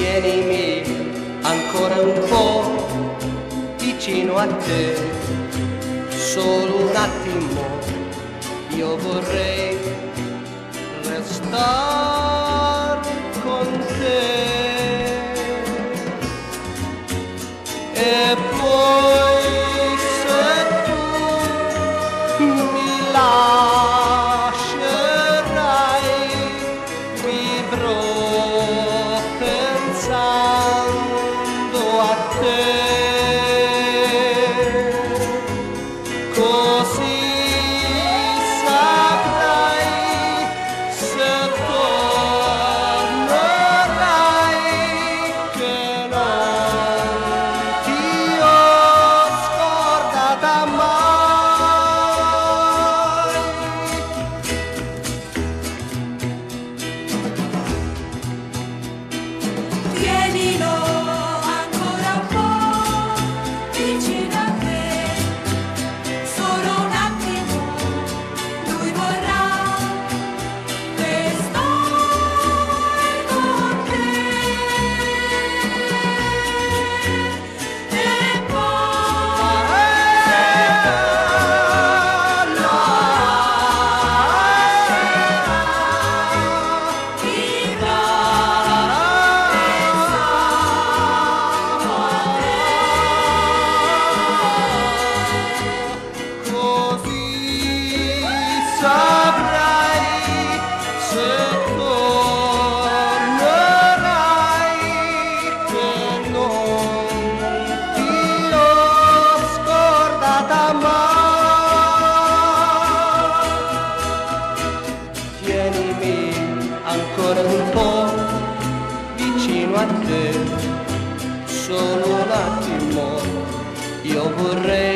tienimi ancora un po' vicino a te, solo un attimo, io vorrei restare con te. E poi se tu mi lascerai, vivrò pensando a te. Così saprai se tornerai che non ti ho scordata mai. Tienilo ancora un po' vicino a te, solo un attimo, lui vorrà restare con te. E poi vivrà Così saprai se tornerai che non ti ho scordata mai. Tienimi ancora un po' vicino a te, solo un attimo, io vorrei